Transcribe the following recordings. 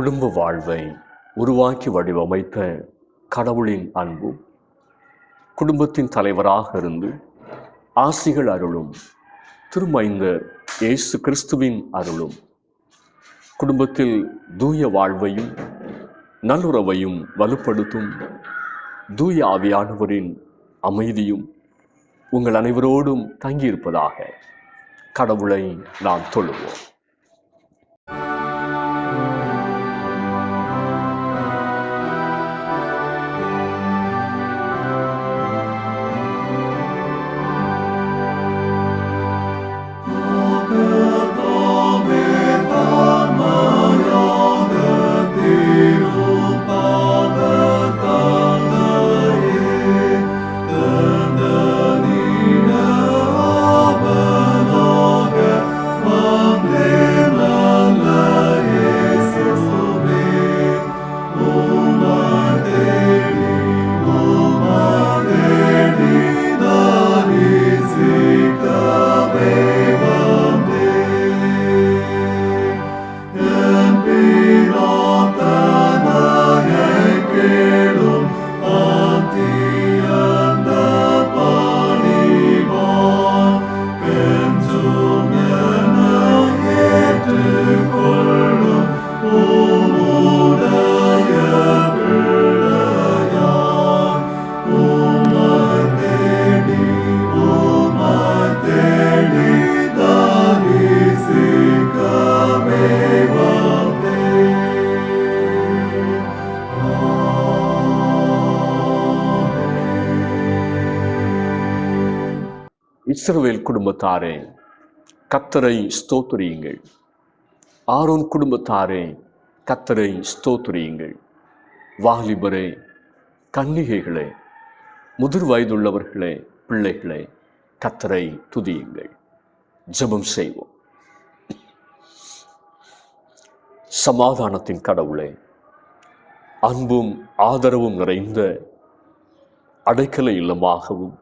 குடும்ப வாழ்வை உருவாக்கி வடிவமைத்த கடவுளின் அன்பும், குடும்பத்தின் தலைவராக இருந்து ஆசிகள் அருளும் திருமைந்தர் இயேசு கிறிஸ்துவின் அருளும், குடும்பத்தில் தூய வாழ்வையும் நல்லுறவையும் வலுப்படுத்தும் தூய ஆவியானவரின் அமைதியும் உங்கள் அனைவரோடும் தங்கியிருப்பதாக. கடவுளை நாம் தொழுவோம். இஸ்ரவேல் குடும்பத்தாரே, கர்த்தரை ஸ்தோத்திரியுங்கள். ஆரோன் குடும்பத்தாரே, கர்த்தரை ஸ்தோத்திரியுங்கள். வாலிபரே, கன்னிகைகளே, முதிர் வயதுள்ளவர்களே, பிள்ளைகளே, கர்த்தரை துதியுங்கள். ஜெபம் செய்வோம். சமாதானத்தின் கடவுளே, அன்பும் ஆதரவும் நிறைந்த அடைக்கல இல்லமாகவும்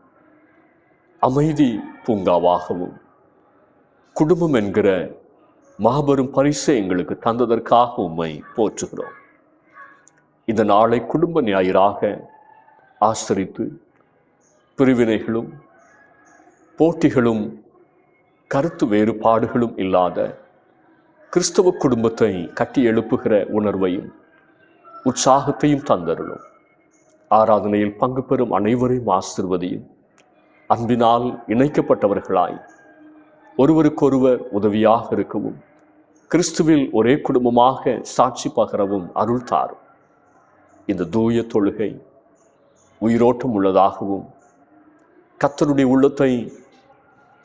அமைதி பூங்காவாகவும் குடும்பம் என்கிற மாபெரும் பரிசை எங்களுக்கு தந்ததற்காக உம்மை போற்றுகிறோம். இந்த நாளை குடும்ப ஞாயிறாக ஆசரித்து பிரிவினைகளும் போட்டிகளும் கருத்து வேறுபாடுகளும் இல்லாத கிறிஸ்தவ குடும்பத்தை கட்டி எழுப்புகிற உணர்வையும் உற்சாகத்தையும் தந்தருளும். ஆராதனையில் பங்கு பெறும் அனைவரையும் ஆசிர்வதியும். அன்பினால் இணைக்கப்பட்டவர்களாய் ஒருவருக்கொருவர் உதவியாக இருக்கவும், கிறிஸ்துவில் ஒரே குடும்பமாக சாட்சி பகரவும் அருள் தாரும். இந்த தூய தொழுகை உயிரோட்டம் உள்ளதாகவும் கர்த்தருடைய உள்ளத்தை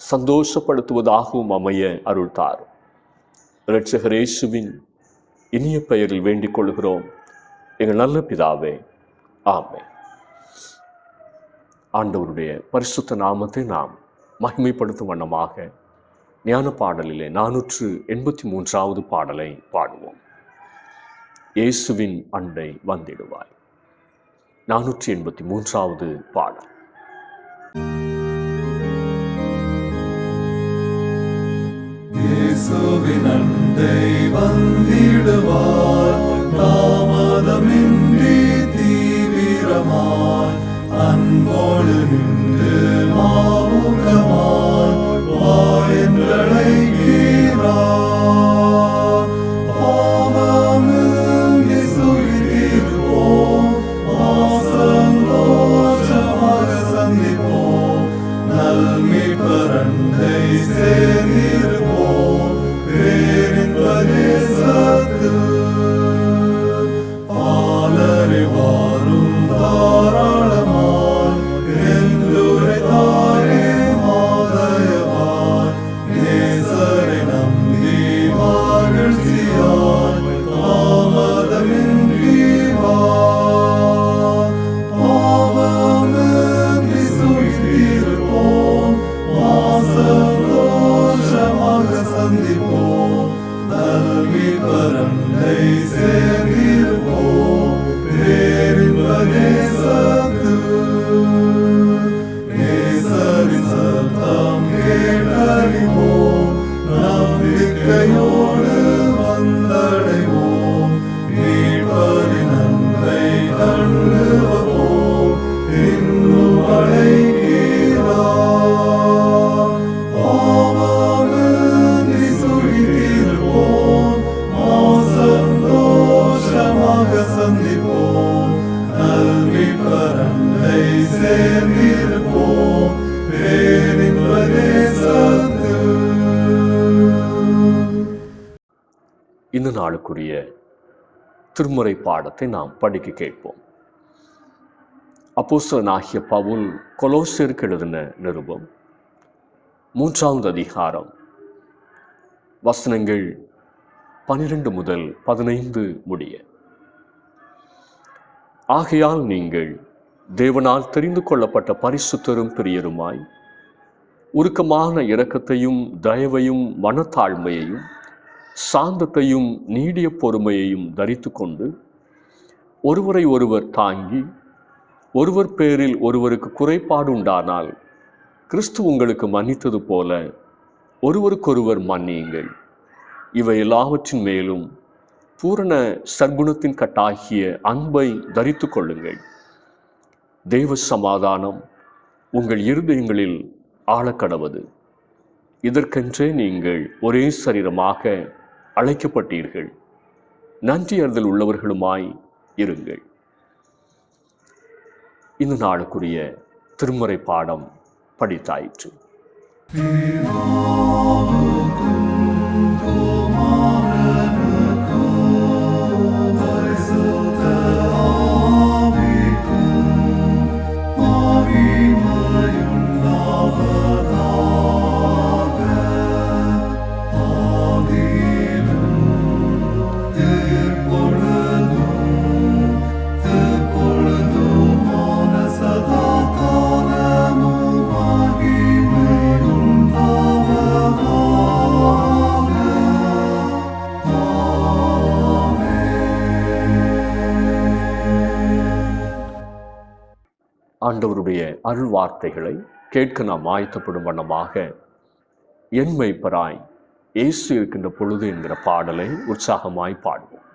சந்தோஷப்படுத்துவதாகவும் அமைய அருள் தாரும். இரட்சகர் இயேசுவின் இனிய பெயரில் வேண்டிக் கொள்கிறோம் எங்கள் நல்ல பிதாவே, ஆமென். ஆண்டவருடைய பரிசுத்த நாமத்தை நாம் மகிமைப்படுத்தும் வண்ணமாக ஞான பாடலிலே 483வது பாடலை பாடுவோம். இயேசுவின் அண்டை வந்திடுவாய். 483வது பாடல். இயேசுவின் அண்டை வந்திடுவாய், தாமதமின்றி தீவிரமாய் அன்போடு நின்று மாமுகமாய் வா என்றழைக்கிறார். பாவமின்றி சுகித்திருப்போம், சந்தோஷமாக சந்திப்போம், நல்மீட்பர் அண்டை சேர்ந்திருப்போம் பேரின்ப தேசத்தில். பாலரை வாரும் தாராளமாய் என்று மீட்பரண்டை சேர்ந்திருப்போம் பேரின்ப தேசத்தில். இந்த நாளுக்குரிய திருமுறை பாடத்தை நாம் படிக்க கேட்போம். அப்போஸ்தலனாகிய பவுல் கொலோசியருக்கு எழுதின நிருபம் 3வது அதிகாரம் வசனங்கள் 12 முதல் 15 முடிய. ஆகையால் நீங்கள் தேவனால் தெரிந்து கொள்ளப்பட்ட பரிசுத்தரும் பிரியருமாய் உருக்கமான இரக்கத்தையும் தயவையும் மனத்தாழ்மையையும் சாந்தத்தையும் நீடிய பொறுமையையும் தரித்து கொண்டு ஒருவரை ஒருவர் தாங்கி ஒருவர் பேரில் ஒருவருக்கு குறைபாடு உண்டானால் கிறிஸ்து உங்களுக்கு மன்னித்தது போல ஒருவருக்கொருவர் மன்னியுங்கள். இவை எல்லாவற்றின் மேலும் பூரண சர்க்குணத்தின் கட்டாகிய அன்பை தரித்து கொள்ளுங்கள். தேவ சமாதானம் உங்கள் இருதயங்களில் ஆழக்கடவது. இதற்கென்றே நீங்கள் ஒரே சரீரமாக அழைக்கப்பட்டீர்கள். நன்றியறிதல் உள்ளவர்களுமாய் இருங்கள். இந்த நாளுக்குரிய திருமுறை பாடம் படித்தாயிற்று. ஆண்டவருடைய அருள் வார்த்தைகளை கேட்க நாம் ஆயத்தப்படும் வண்ணமாக என் மெய்ப்பராய் இயேசு இருக்கின்ற பொழுது என்கிற பாடலை உற்சாகமாய் பாடுவோம்.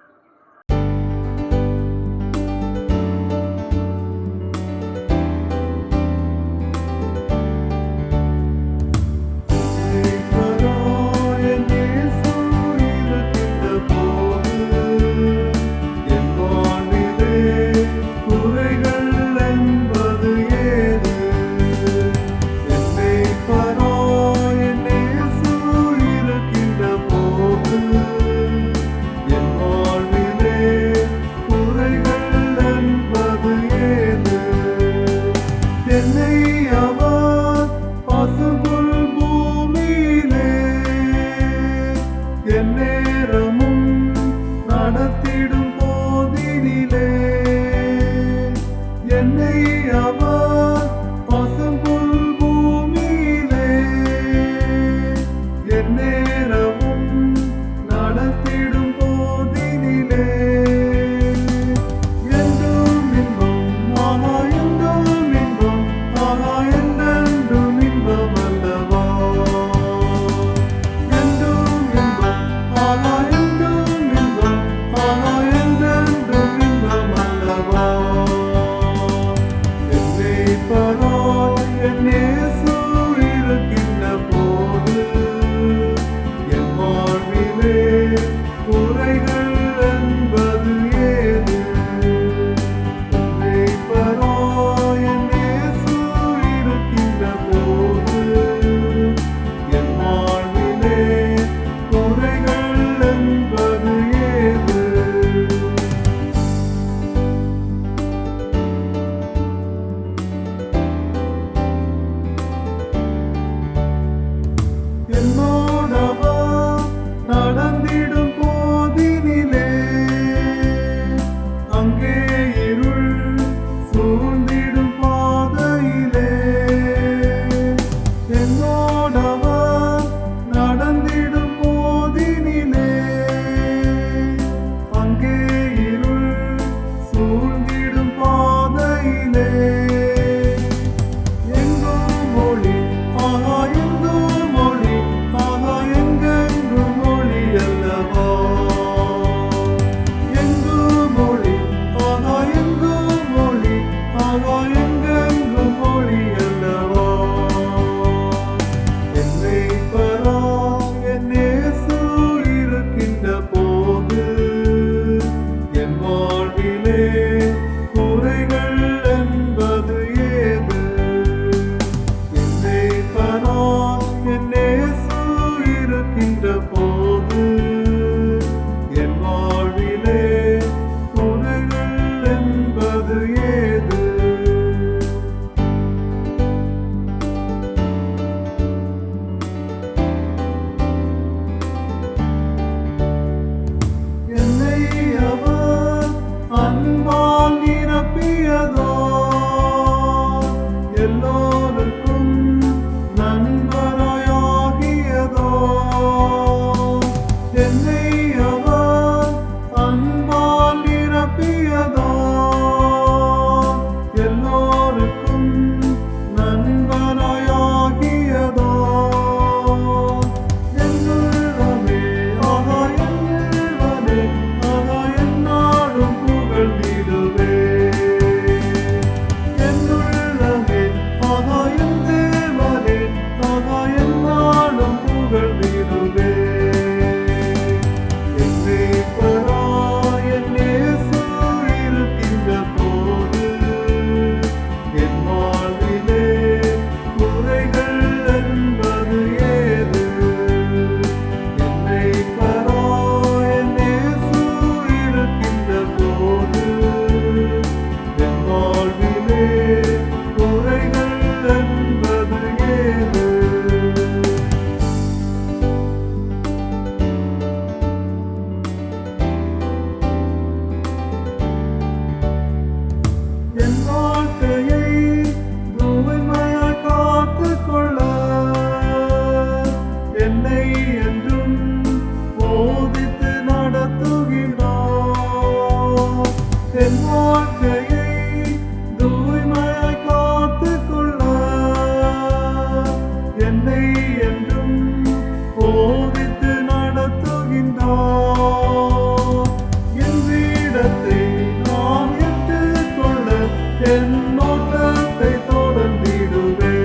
ஓட்டத்தை தொடர்ந்திடுவே.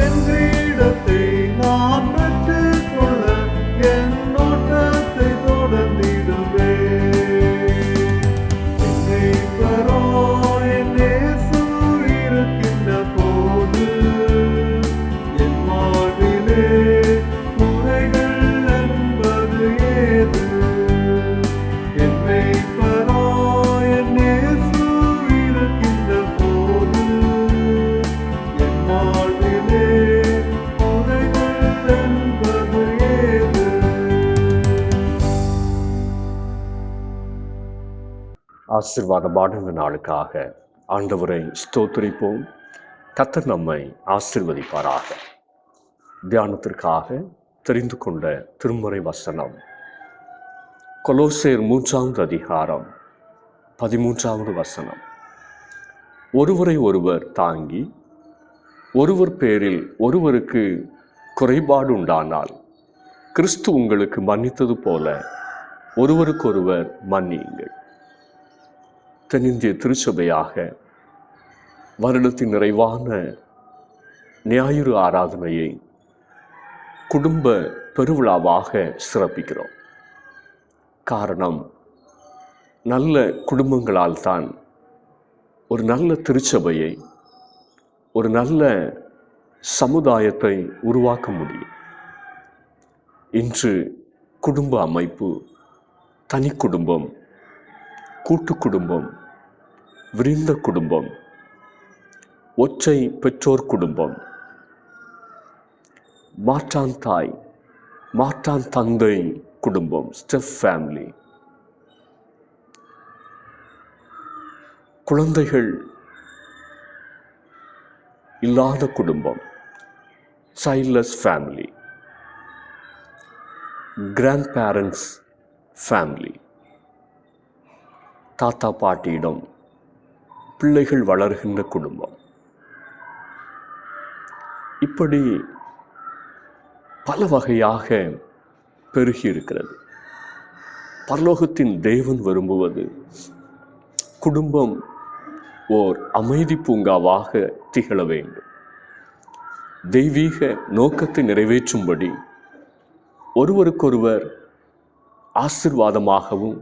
என் கிரீடத்தை நான் பெற்றுக்கொள்ள என் ஓட்டத்தை தொடர்ந்திடுவே. என்னை பெறோ என் இயேசு இருக்கின்ற போது என் வாழ்விலே குறைகள் என்பது ஏது? என்னை பெறோ என் இயேசு இருக்கின்ற போது என் வாழ்விலே குறைகள் என்பது ஏது? ஆசீர்வாதமான இந்த நாளுக்காக ஆண்டவரை ஸ்தோத்திரிப்போம். கர்த்தர் நம்மை ஆசீர்வதிப்பாராக. தியானத்திற்காக தெரிந்து கொண்ட திருமறை வசனம் கொலோசேயர் 3வது அதிகாரம் 13வது வசனம். ஒருவரை ஒருவர் தாங்கி ஒருவர் பேரில் ஒருவருக்கு குறைபாடு உண்டானால் கிறிஸ்து உங்களுக்கு மன்னித்தது போல ஒருவருக்கொருவர் மன்னியுங்கள். தென்னிந்திய திருச்சபையாக வருடத்தின் நிறைவான ஞாயிறு ஆராதனையை குடும்ப பெருவிழாவாக சிறப்பிக்கிறோம். காரணம், நல்ல குடும்பங்களால் தான் ஒரு நல்ல திருச்சபையை, ஒரு நல்ல சமுதாயத்தை உருவாக்க முடியும். இன்று குடும்ப அமைப்பு, தனி குடும்பம், கூட்டு குடும்பம், விரிந்த குடும்பம், ஒற்றை பெற்றோர் குடும்பம், மாற்றான் தாய் மாற்றான் தந்தை குடும்பம், ஸ்டெப் ஃபேமிலி, குழந்தைகள் இல்லாத குடும்பம், childless family, grand parents family, தாத்தா பாட்டியிடம் பிள்ளைகள் வளர்கின்ற குடும்பம். இப்படி பல வகையாக பெருகி இருக்கிறது. பரலோகத்தின் தேவன் விரும்புவது குடும்பம் ஓர் அமைதி பூங்காவாக திகழ வேண்டும். தெய்வீக நோக்கத்தை நிறைவேற்றும்படி ஒருவருக்கொருவர் ஆசீர்வாதமாகவும்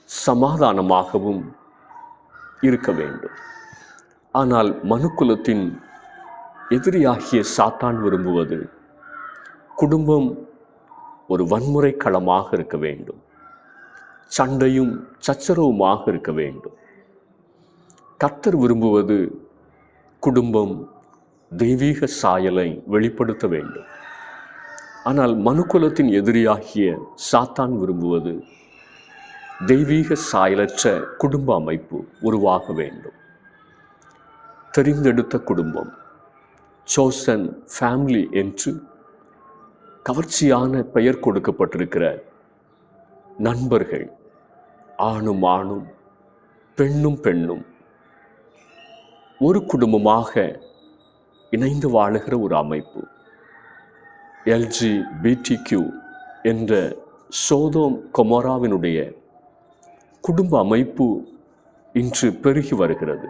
சமாதானமாகவும் இருக்க வேண்டும். ஆனால் மனுக்குலத்தின் எதிரியாகிய சாத்தான் விரும்புவது குடும்பம் ஒரு வன்முறை களமாக இருக்க வேண்டும், சண்டையும் சச்சரவுமாக இருக்க வேண்டும். கர்த்தர் விரும்புவது குடும்பம் தெய்வீக சாயலை வெளிப்படுத்த வேண்டும். ஆனால் மனுக்குலத்தின் எதிரியாகிய சாத்தான் விரும்புவது தெய்வீக சாயலற்ற குடும்ப அமைப்பு உருவாக வேண்டும். தெரிந்தெடுத்த குடும்பம், சோசன் ஃபேமிலி என்று கவர்ச்சியான பெயர் கொடுக்கப்பட்டிருக்கிற நண்பர்கள், ஆணும் ஆணும் பெண்ணும் பெண்ணும் ஒரு குடும்பமாக இணைந்து வாழுகிற ஒரு அமைப்பு, LGBTQ என்ற சோதோம் கொமோராவினுடைய குடும்ப அமைப்பு இன்று பெருகி வருகிறது.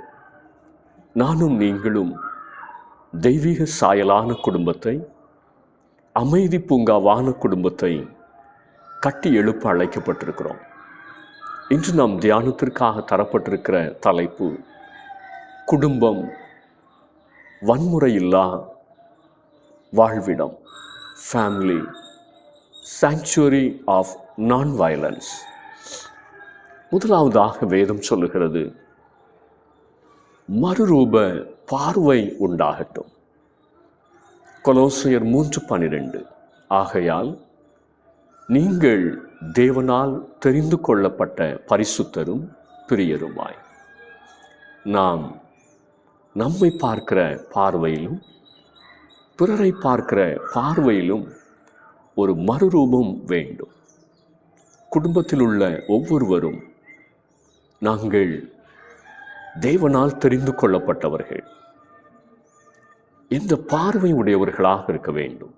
நானும் நீங்களும் தெய்வீக சாயலான குடும்பத்தை, அமைதி பூங்காவான குடும்பத்தை கட்டி எழுப்ப அழைக்கப்பட்டிருக்கிறோம். இன்று நாம் தியானத்திற்காக தரப்பட்டிருக்கிற தலைப்பு குடும்பம் வன்முறையில்லா வாழ்விடம், family sanctuary of non violence. முதலாவதாக வேதம் சொல்லுகிறது, மறுரூப பார்வை உண்டாகட்டும். கொலோசையர் 3:12. ஆகையால் நீங்கள் தேவனால் தெரிந்து கொள்ளப்பட்ட பரிசுத்தரும் பிரியருமாய். நாம் நம்மை பார்க்கிற பார்வையிலும் பிறரை பார்க்கிற பார்வையிலும் ஒரு மறுரூபம் வேண்டும். குடும்பத்தில் உள்ள ஒவ்வொருவரும் நாங்கள் தேவனால் தெரிந்து கொள்ளப்பட்டவர்கள், இந்த பார்வை உடையவர்களாக இருக்க வேண்டும்.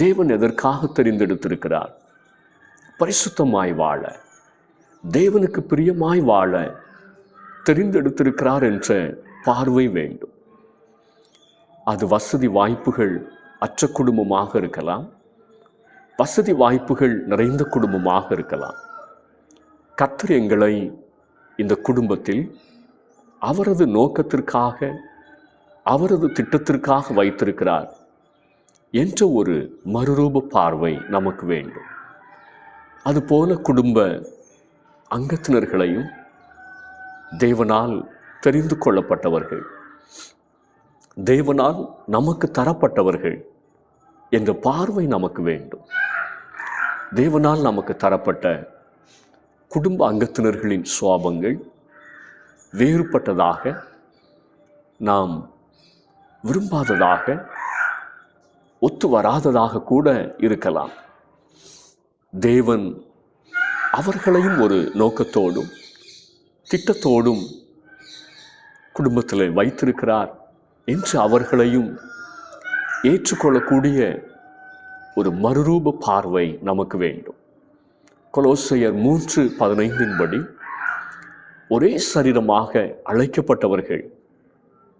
தேவன் எதற்காக தெரிந்தெடுத்திருக்கிறார்? பரிசுத்தமாய் வாழ, தேவனுக்கு பிரியமாய் வாழ தெரிந்தெடுத்திருக்கிறார் என்ற பார்வை வேண்டும். அது வசதி வாய்ப்புகள் அற்ற குடும்பமாக இருக்கலாம், வசதி வாய்ப்புகள் நிறைந்த குடும்பமாக இருக்கலாம். கர்த்தர் எங்களை இந்த குடும்பத்தில் அவரது நோக்கத்திற்காக, அவரது திட்டத்திற்காக வைத்திருக்கிறார் என்ற ஒரு மறுரூப பார்வை நமக்கு வேண்டும். அதுபோல குடும்ப அங்கத்தினர்களையும் தேவனால் தெரிந்து கொள்ளப்பட்டவர்கள், தேவனால் நமக்கு தரப்பட்டவர்கள் என்ற பார்வை நமக்கு வேண்டும். தேவனால் நமக்கு தரப்பட்ட குடும்ப அங்கத்தினர்களின் சுவாபங்கள் வேறுபட்டதாக, நாம் விரும்பாததாக, ஒத்து வராததாக கூட இருக்கலாம். தேவன் அவர்களையும் ஒரு நோக்கத்தோடும் திட்டத்தோடும் குடும்பத்தில் வைத்திருக்கிறார் என்று அவர்களையும் ஏற்றுக்கொள்ளக்கூடிய ஒரு மறுரூப பார்வை நமக்கு வேண்டும். கொலோசையர் 3:15 படி ஒரே சரீரமாக அழைக்கப்பட்டவர்கள்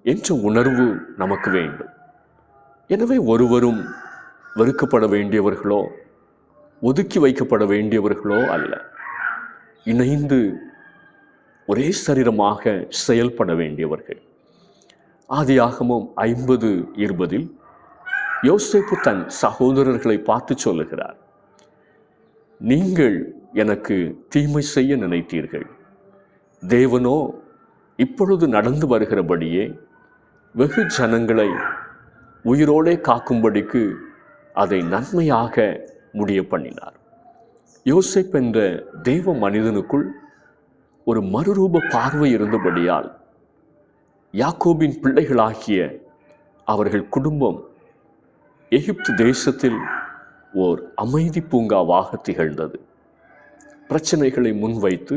என்ற உணர்வு நமக்கு வேண்டும். எனவே ஒருவரும் வெறுக்கப்பட வேண்டியவர்களோ ஒதுக்கி வைக்கப்பட வேண்டியவர்களோ அல்ல. இணைந்து ஒரே சரீரமாக செயல்பட வேண்டியவர்கள். ஆதியாகமம் 50:20 யோசேப்பு தன் சகோதரர்களை பார்த்து சொல்லுகிறார், நீங்கள் எனக்கு தீமை செய்ய நினைத்தீர்கள், தேவனோ இப்பொழுது நடந்து வருகிறபடியே வெகு ஜனங்களை உயிரோடே காக்கும்படிக்கு அதை நன்மையாக முடிய பண்ணினார். யோசேப்பு என்ற தேவ மனிதனுக்குள் ஒரு மறுரூப பார்வை இருந்தபடியால் யாக்கோபின் பிள்ளைகளாகிய அவர்கள் குடும்பம் எகிப்து தேசத்தில் ஓர் அமைதி பூங்காவாக திகழ்ந்தது. பிரச்சனைகளை முன்வைத்து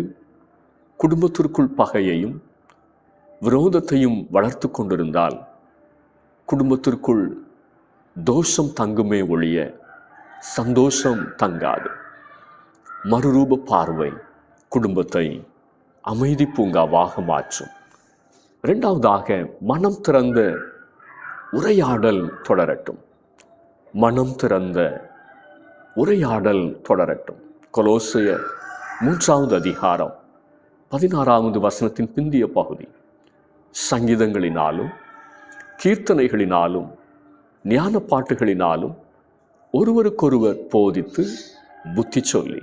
குடும்பத்திற்குள் பகையையும் விரோதத்தையும் வளர்த்து கொண்டிருந்தால் குடும்பத்திற்குள் தோஷம் தங்குமே ஒழிய சந்தோஷம் தங்காது. மறுரூப பார்வை குடும்பத்தை அமைதி பூங்காவாக மாற்றும். இரண்டாவதாக, மனம் திறந்த உரையாடல் தொடரட்டும். மனம் திறந்த உரையாடல் தொடரட்டும். கொலோசையர் 3:16 பிந்திய பகுதி, சங்கீதங்களினாலும் கீர்த்தனைகளினாலும் ஞான பாட்டுகளினாலும் ஒருவருக்கொருவர் போதித்து புத்தி சொல்லி.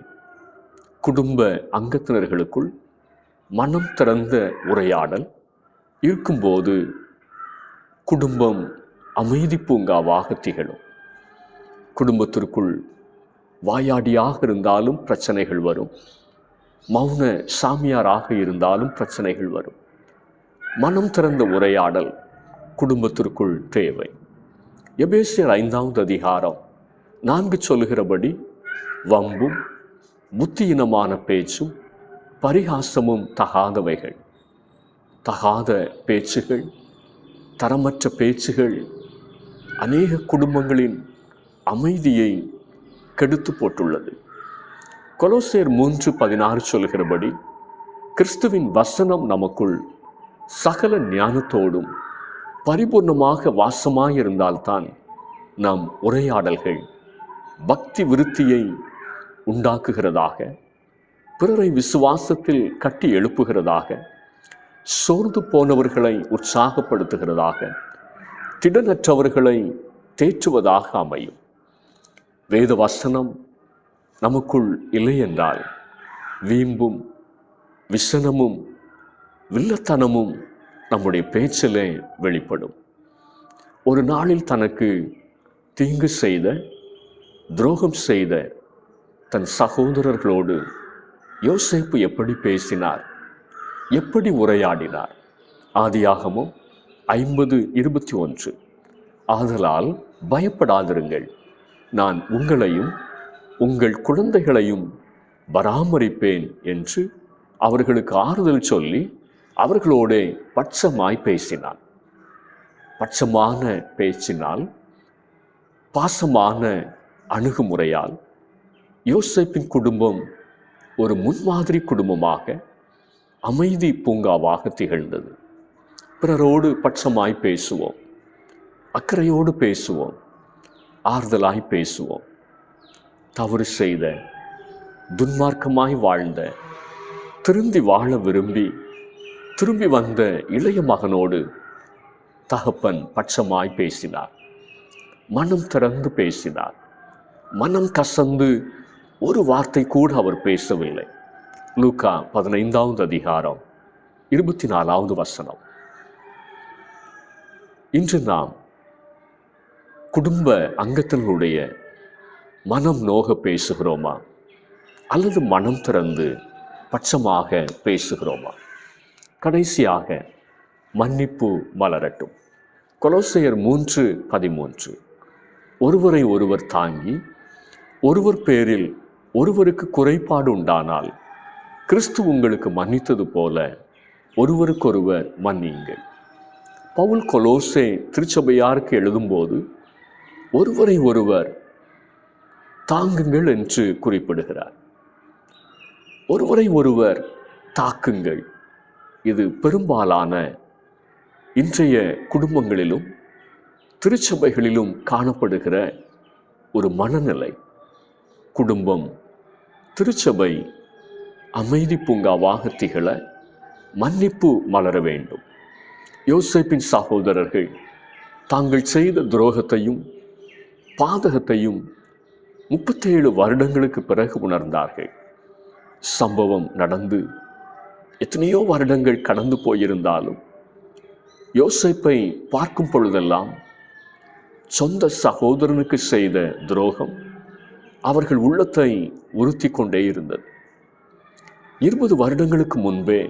குடும்ப அங்கத்தினர்களுக்குள் மனம் திறந்த உரையாடல் இருக்கும்போது குடும்பம் அமைதி பூங்காவாக திகழும். குடும்பத்திற்குள் வாயாடியாக இருந்தாலும் பிரச்சனைகள் வரும், மௌன சாமியாராக இருந்தாலும் பிரச்சனைகள் வரும். மனம் திறந்த உரையாடல் குடும்பத்திற்குள் தேவை. எபேசியர் 5:4 சொல்லுகிறபடி வம்பும் புத்தியினமான பேச்சும் பரிகாசமும் தகாதவைகள். தகாத பேச்சுகள், தரமற்ற பேச்சுகள் அநேக குடும்பங்களின் அமைதியை கெடுத்து போட்டுள்ளது. கொலோசையர் 3:16 சொல்கிறபடி கிறிஸ்துவின் வசனம் நமக்குள் சகல ஞானத்தோடும் பரிபூர்ணமாக வாசமாயிருந்தால்தான் நம் உரையாடல்கள் பக்தி விருத்தியை உண்டாக்குகிறதாக, பிறரை விசுவாசத்தில் கட்டி எழுப்புகிறதாக, சோர்ந்து போனவர்களை உற்சாகப்படுத்துகிறதாக, திடனற்றவர்களை தேற்றுவதாக அமையும். வேத வசனம் நமக்குள் இல்லை என்றால் வீம்பும் விசனமும் வில்லத்தனமும் நம்முடைய பேச்சிலே வெளிப்படும். ஒரு நாளில் தனக்கு தீங்கு செய்த, துரோகம் செய்த தன் சகோதரர்களோடு யோசேப்பு எப்படி பேசினார், எப்படி உரையாடினார்? ஆதியாகமம் 50:21 ஆதலால் பயப்படாதிருங்கள், நான் உங்களையும் உங்கள் குழந்தைகளையும் பராமரிப்பேன் என்று அவர்களுக்கு ஆறுதல் சொல்லி அவர்களோடே பட்சமாய் பேசினான். பட்சமான பேச்சினால், பாசமான அணுகுமுறையால் யோசேப்பின் குடும்பம் ஒரு முன்மாதிரி குடும்பமாக அமைதி பூங்காவாக திகழ்ந்தது. பிறரோடு பட்சமாய் பேசுவோம், அக்கறையோடு பேசுவோம், ஆறுதலாய் பேசுவோம். தவறு செய்த, துன்மார்க்கமாய் வாழ்ந்த, திருந்தி வாழ விரும்பி திரும்பி வந்த இளைய மகனோடு தகப்பன் பட்சமாய் பேசினார். மனம் திறந்து பேசினார். மனம் கசந்து ஒரு வார்த்தை கூட அவர் பேசவில்லை. லூக்கா 15வது அதிகாரம் 24வது வசனம். இன்று நாம் குடும்ப அங்கத்தினருடைய மனம் நோக பேசுகிறோமா, அல்லது மனம் திறந்து பட்சமாக பேசுகிறோமா? கடைசியாக மன்னிப்பு மலரட்டும். கொலோசையர் 3:13. ஒருவரை ஒருவர் தாங்கி ஒருவர் பேரில் ஒருவருக்கு குறைபாடு உண்டானால் கிறிஸ்து உங்களுக்கு மன்னித்தது போல ஒருவருக்கொருவர் மன்னியுங்கள். பவுல் கொலோசே திருச்சபையாருக்கு எழுதும்போது ஒருவரை ஒருவர் தாங்குங்கள் என்று குறிப்பிடுகிறார். ஒருவரை ஒருவர் தாக்குங்கள். இது பெரும்பாலான இன்றைய குடும்பங்களிலும் திருச்சபைகளிலும் காணப்படுகிற ஒரு மனநிலை. குடும்பம், திருச்சபை அமைதி பூங்காவாக திகழ மன்னிப்பு மலர வேண்டும். யோசேப்பின் சகோதரர்கள் தாங்கள் செய்த துரோகத்தையும் பாதகத்தையும் 37 வருடங்களுக்கு பிறகு உணர்ந்தார்கள். சம்பவம் நடந்து எத்தனையோ வருடங்கள் கடந்து போயிருந்தாலும் யோசேப்பை பார்க்கும் பொழுதெல்லாம் சொந்த சகோதரனுக்கு செய்த துரோகம் அவர்கள் உள்ளத்தை உறுத்தி கொண்டே இருந்தது. 20 வருடங்களுக்கு முன்பே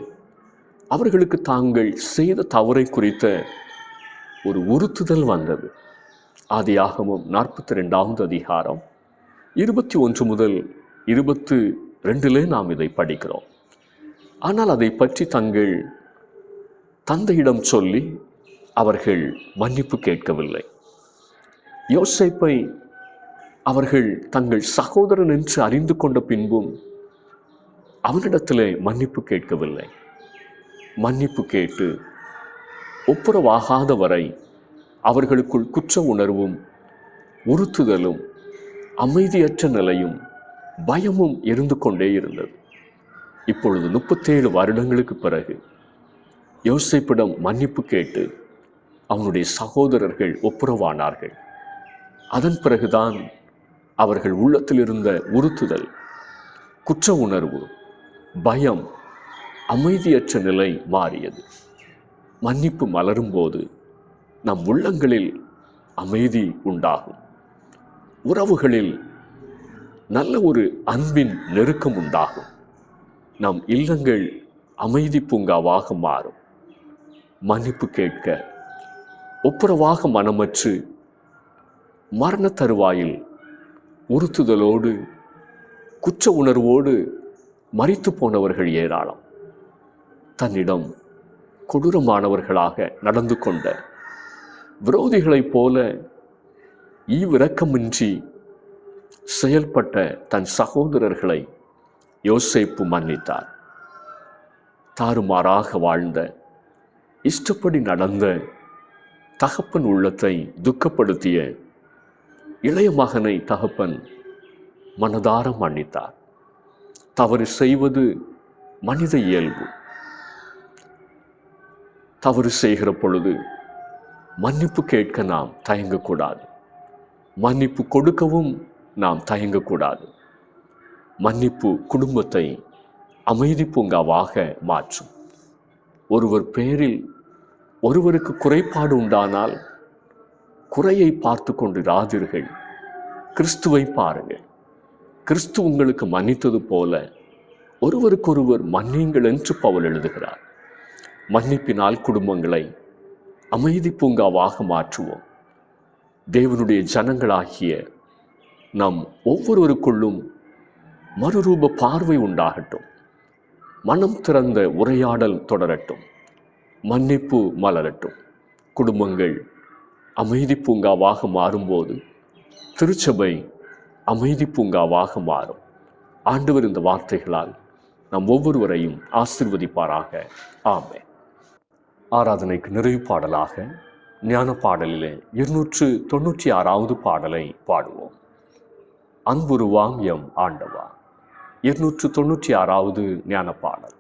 அவர்களுக்கு தாங்கள் செய்த தவறை குறித்த ஒரு உறுத்துதல் வந்தது. ஆதியாகமம் 42வது அதிகாரம் 21 முதல் 22 நாம் இதை படிக்கிறோம். ஆனால் அதை பற்றி தங்கள் தந்தையிடம் சொல்லி அவர்கள் மன்னிப்பு கேட்கவில்லை. யோசேப்பை அவர்கள் தங்கள் சகோதரன் என்று அறிந்து கொண்ட பின்பும் அவனிடத்திலே மன்னிப்பு கேட்கவில்லை. மன்னிப்பு கேட்டு ஒப்புரவாகாத வரை அவர்களுக்குள் குற்ற உணர்வும் உறுத்துதலும் அமைதியற்ற நிலையும் பயமும் இருந்து கொண்டே இருந்தது. இப்பொழுது 37 வருடங்களுக்கு பிறகு யோசேப்பிடம் மன்னிப்பு கேட்டு அவனுடைய சகோதரர்கள் ஒப்புரவானார்கள். அதன் பிறகுதான் அவர்கள் உள்ளத்தில் இருந்த உறுத்துதல், குற்ற உணர்வு, பயம், அமைதியற்ற நிலை மாறியது. மன்னிப்பு மலரும் போது நம் உள்ளங்களில் அமைதி உண்டாகும். உறவுகளில் நல்ல ஒரு அன்பின் நெருக்கம் உண்டாகும். நம் இல்லங்கள் அமைதி பூங்காவாக மாறும். மன்னிப்பு கேட்க ஒப்புரவாக மனமற்று மரண தருவாயில் உறுத்துதலோடு குற்ற உணர்வோடு மரித்து போனவர்கள் ஏராளம். தன்னிடம் கொடூரமானவர்களாக நடந்து கொண்ட விரோதிகளைப் போல ஈவிரக்கமின்றி செயல்பட்ட தன் சகோதரர்களை யோசேப்பு மன்னித்தார். தாறுமாறாக வாழ்ந்த, இஷ்டப்படி நடந்த, தகப்பன் உள்ளத்தை துக்கப்படுத்திய இளைய மகனை தகப்பன் மனதார மன்னித்தார். தவறு செய்வது மனித இயல்பு. தவறு செய்கிற பொழுது மன்னிப்பு கேட்க நாம் தயங்கக்கூடாது. மன்னிப்பு கொடுக்கவும் நாம் தயங்கக்கூடாது. மன்னிப்பு குடும்பத்தை அமைதி பூங்காவாக மாற்றும். ஒருவர் பேரில் ஒருவருக்கு குறைபாடு உண்டானால் குறையை பார்த்து கொண்டிராதீர்கள், கிறிஸ்துவை பாருங்கள். கிறிஸ்து உங்களுக்கு மன்னித்தது போல ஒருவருக்கொருவர் மன்னியுங்கள் என்று பவுல் எழுதுகிறார். மன்னிப்பினால் குடும்பங்களை அமைதி பூங்காவாக மாற்றுவோம். தேவனுடைய ஜனங்களாகிய நம் ஒவ்வொருவருக்குள்ளும் மறுரூப பார்வை உண்டாகட்டும். மனம் திறந்த உரையாடல் தொடரட்டும். மன்னிப்பு மலரட்டும். குடும்பங்கள் அமைதி பூங்காவாக மாறும்போது திருச்சபை அமைதி பூங்காவாக மாறும். ஆண்டவர் இந்த வார்த்தைகளால் நம் ஒவ்வொருவரையும் ஆசீர்வதிப்பாராக. ஆமென். ஆராதனைக்கு நிறைவு பாடலாக ஞான பாடலிலே 296வது பாடலை பாடுவோம். அன்புருவாம் எம் ஆண்டவா. 296வது ஞான பாடல்.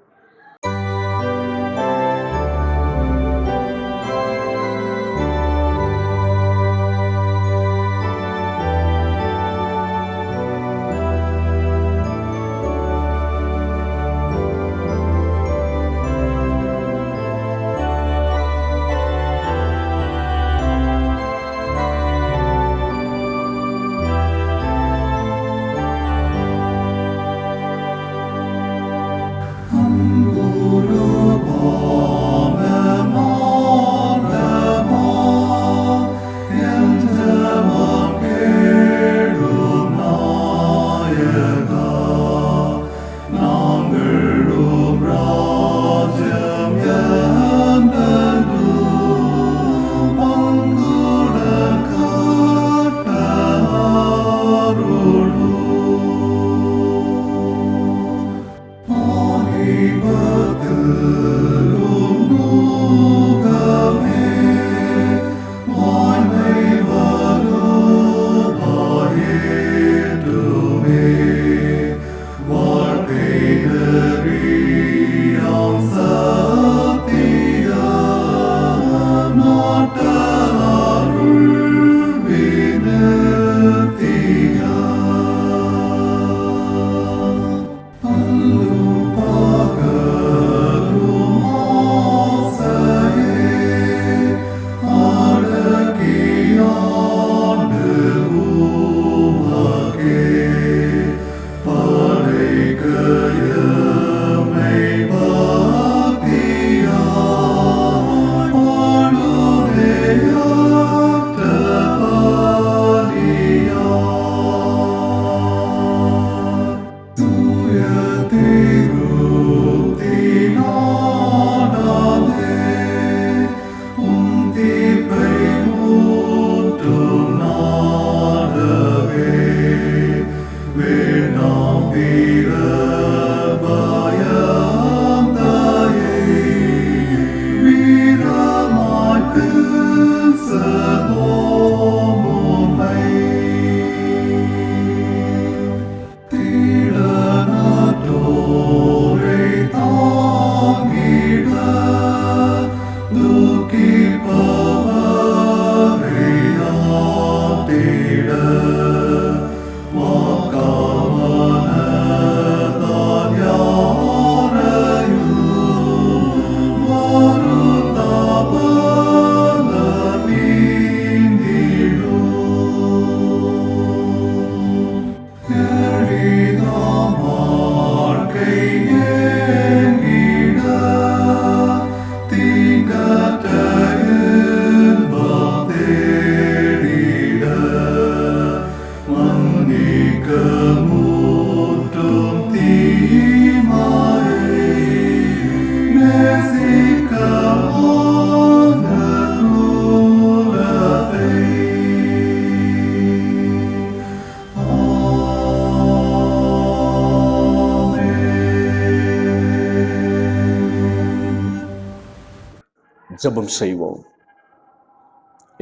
ஜெபம் செய்வோம்.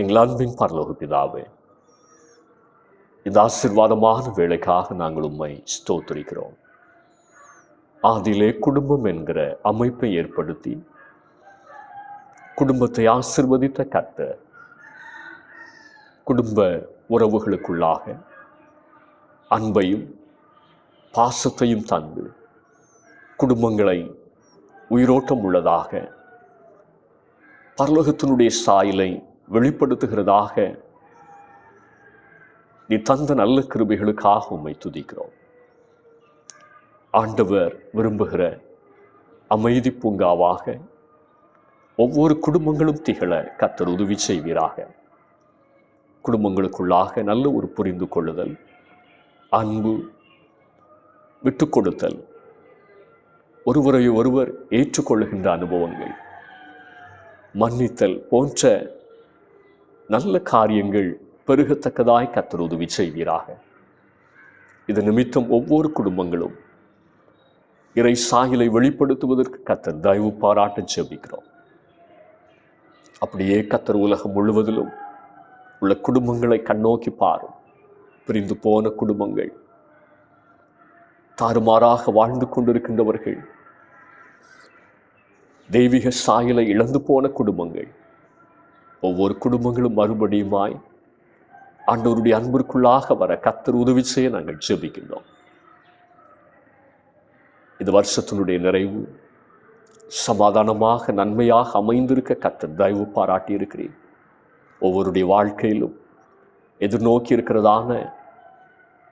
எங்கள் அன்பின் பரலோக பிதாவே, இந்த ஆசீர்வாதமான வேளைக்காக நாங்கள் உம்மை ஸ்தோத்திரிக்கிறோம். ஆதியிலே குடும்பம் என்கிற அமைப்பை ஏற்படுத்தி குடும்பத்தை ஆசீர்வதித்த கர்த்தர், குடும்ப உறவுகளுக்குள்ளாக அன்பையும் பாசத்தையும் தந்து குடும்பங்களை உயிரோட்டம் உள்ளதாக பரலோகத்தினுடைய சாயலை வெளிப்படுத்துகிறதாக நீ தந்த நல்ல கிருபைகளுக்காக உம்மை துதிக்கிறோம். ஆண்டவர் விரும்புகிற அமைதி பூங்காவாக ஒவ்வொரு குடும்பங்களும் திகழ கர்த்தர் உதவி செய்வீராக. குடும்பங்களுக்குள்ளாக நல்ல ஒரு புரிந்து கொள்ளுதல், அன்பு, விட்டு கொடுத்தல், ஒருவரை ஒருவர் ஏற்றுக்கொள்ளுகின்ற அனுபவங்கள், மன்னித்தல் போன்ற நல்ல காரியங்கள் பெருகத்தக்கதாய் கர்த்தர் உதவி செய்வீராக. இது நிமித்தம் ஒவ்வொரு குடும்பங்களும் இறை சாயலை வெளிப்படுத்துவதற்கு கர்த்தர் தயவு பாராட்ட ஜெபிக்கிறோம். அப்படியே கர்த்தர் உலகம் முழுவதிலும் உள்ள குடும்பங்களை கண்ணோக்கி பாரும். பிரிந்து போன குடும்பங்கள், தாறுமாறாக வாழ்ந்து கொண்டிருக்கின்றவர்கள், தெய்வீக சாயலை இழந்து போன குடும்பங்கள், ஒவ்வொரு குடும்பங்களும் மறுபடியுமாய் ஆண்டவருடைய அன்பிற்குள்ளாக வர கர்த்தர் உதவி செய்ய நாங்கள் ஜெபிக்கின்றோம். இந்த வருஷத்தினுடைய நிறைவு சமாதானமாக நன்மையாக அமைந்திருக்க கர்த்தர் தயவு பாராட்டி இருக்கிறேன். ஒவ்வொருடைய வாழ்க்கையிலும் எதிர்நோக்கி இருக்கிறதான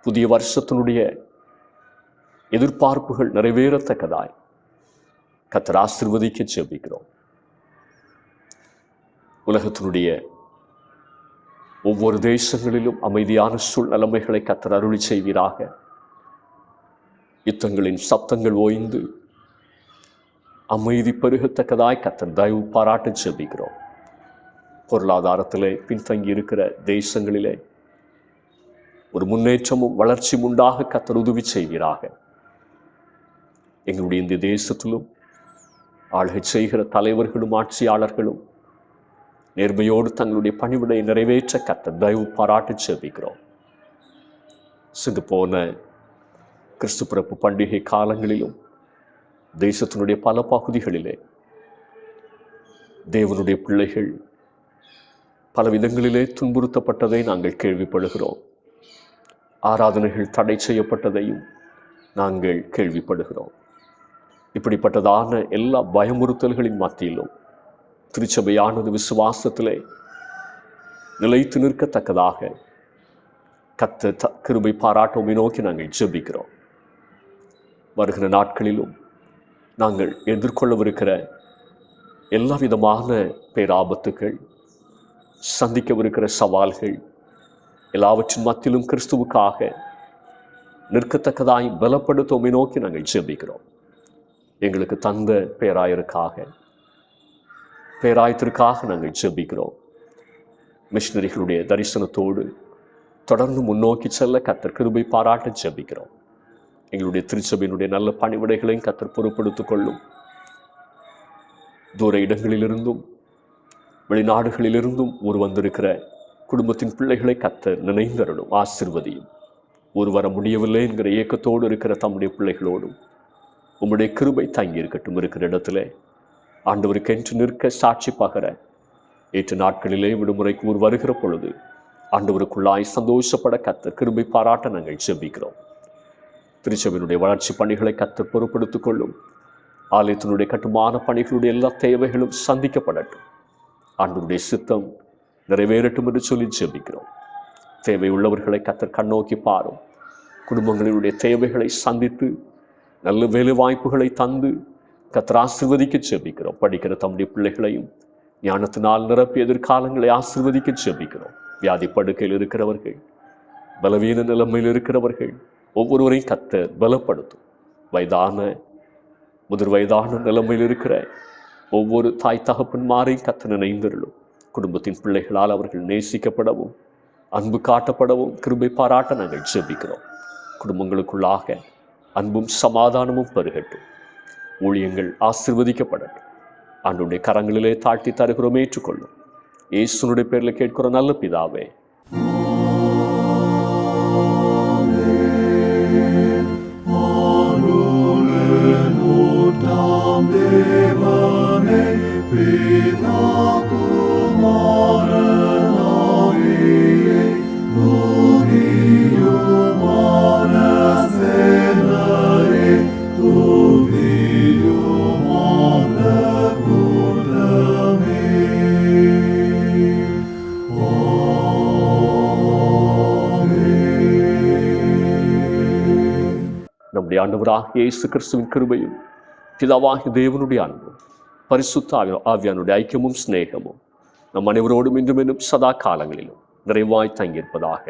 புதிய வருஷத்தினுடைய எதிர்பார்ப்புகள் நிறைவேறத்தக்கதாய் கர்த்தர் ஆசீர்வதிக்க ஜெபிக்கிறோம். உலகத்தினுடைய ஒவ்வொரு தேசங்களிலும் அமைதியான சூழ்நிலைமைகளை கர்த்தர் அருளி செய்வீராக. யுத்தங்களின் சப்தங்கள் ஓய்ந்து அமைதி பெருகத்தக்கதாய் கர்த்தர் தயவு பாராட்ட ஜெபிக்கிறோம். பொருளாதாரத்திலே பின்தங்கி இருக்கிற தேசங்களிலே ஒரு முன்னேற்றமும் வளர்ச்சியும் உண்டாக கர்த்தர் உதவி செய்வீராக. எங்களுடைய இந்த தேசத்திலும் ஆளுகை செய்கிற தலைவர்களும் ஆட்சியாளர்களும் நேர்மையோடு தங்களுடைய பணிவிடையை நிறைவேற்ற கர்த்தர் தயவு பாராட்டி ஜெபிக்கிறோம். சென்று போன கிறிஸ்து பிறப்பு பண்டிகை காலங்களிலும் தேசத்தினுடைய பல பகுதிகளிலே தேவனுடைய பிள்ளைகள் பல விதங்களிலே துன்புறுத்தப்பட்டதை நாங்கள் கேள்விப்படுகிறோம். ஆராதனைகள் தடை செய்யப்பட்டதையும் நாங்கள் கேள்விப்படுகிறோம். இப்படிப்பட்டதான எல்லா பயமுறுத்தல்களின் மத்தியிலும் திருச்சபையானது விசுவாசத்திலே நிலைத்து நிற்கத்தக்கதாக கர்த்தர் கிருபை பாராட்டோமை நோக்கி நாங்கள் ஜெபிக்கிறோம். வருகிற நாட்களிலும் நாங்கள் எதிர்கொள்ளவிருக்கிற எல்லா விதமான பேராபத்துக்கள், சந்திக்கவிருக்கிற சவால்கள் எல்லாவற்றின் மத்தியிலும் கிறிஸ்துவுக்காக நிற்கத்தக்கதாய் பலப்படுத்தோமை நோக்கி நாங்கள் ஜெபிக்கிறோம். எங்களுக்கு தந்த பேராயத்திற்காக நாங்கள் ஜெபிக்கிறோம். மிஷனரிகளுடைய தரிசனத்தோடு தொடர்ந்து முன்னோக்கி செல்ல கர்த்தர் கிருபை பாராட்ட ஜெபிக்கிறோம். எங்களுடைய திருச்சபையினுடைய நல்ல பணிவிடைகளையும் கர்த்தர் பொறுப்படுத்திக் கொள்ளும். தூர இடங்களிலிருந்தும் வெளிநாடுகளிலிருந்தும் ஊர் வந்திருக்கிற குடும்பத்தின் பிள்ளைகளை கர்த்தர் நினைந்தருளும், ஆசீர்வதியும். ஊர் வர முடியவில்லை என்கிற ஏக்கத்தோடு இருக்கிற தம்முடைய பிள்ளைகளோடும் உம்முடைய கிருபை தங்கி இருக்கட்டும். இருக்கிற இடத்துல ஆண்டவருக்கு என்று நிற்க சாட்சி பகர ஏற்ற நாட்களிலே விடுமுறைக்கு ஊர் வருகிற பொழுது ஆண்டவருக்குள்ளாய் சந்தோஷப்பட கர்த்தர் கிருபை பாராட்ட நாங்கள் ஜெபிக்கிறோம். திருச்சபையினுடைய வளர்ச்சி பணிகளை கர்த்தர் பொறுப்படுத்திக் கொள்ளும். ஆலயத்தினுடைய கட்டுமான பணிகளுடைய எல்லா தேவைகளும் சந்திக்கப்படட்டும். ஆண்டவருடைய சித்தம் நிறைவேறட்டும் என்று சொல்லி ஜெபிக்கிறோம். தேவை உள்ளவர்களை கர்த்தர் கண்ணோக்கி பாரும். குடும்பங்களினுடைய தேவைகளை சந்தித்து நல்ல வேலை வாய்ப்புகளை தந்து கர்த்தர் ஆசீர்வதிக்க ஜெபிக்கிறோம். படிக்கிற தம்முடைய பிள்ளைகளையும் ஞானத்தினால் நிரப்பி எதிர்காலங்களை ஆசீர்வதிக்க ஜெபிக்கிறோம். வியாதி படுக்கையில் இருக்கிறவர்கள், பலவீன நிலைமையில் இருக்கிறவர்கள் ஒவ்வொருவரையும் கர்த்தர் பலப்படுத்தும். முதிர் வயதான நிலைமையில் இருக்கிற ஒவ்வொரு தாய் தகப்பன்மாரையும் கர்த்தர் நினைந்தருளும். குடும்பத்தின் பிள்ளைகளால் அவர்கள் நேசிக்கப்படவும் அன்பு காட்டப்படவும் கிருபை பாராட்ட நாங்கள் ஜெபிக்கிறோம். குடும்பங்களுக்குள்ளாக அன்பும் சமாதானமும் பெருகட்டும். ஊழியங்கள் ஆசீர்வதிக்கப்படட்டும். ஆண்டவருடைய கரங்களிலே தாழ்த்தி தருகிறோம், ஏற்றுக்கொள்ளும். இயேசுனுடைய பேரில் கேட்கிறோம் நல்ல பிதாவே. நம்முடைய ஆண்டவராகிய இயேசு கிறிஸ்துவின் கிருபையும் பிதாவாகிய தேவனுடைய அன்பும் பரிசுத்த ஆவியானுடைய ஐக்கியமும் சிநேகமும் நம் அனைவரோடும் இன்றும் இன்னும் சதா காலங்களிலும் நிறைவாய் தங்கியிருப்பதாக.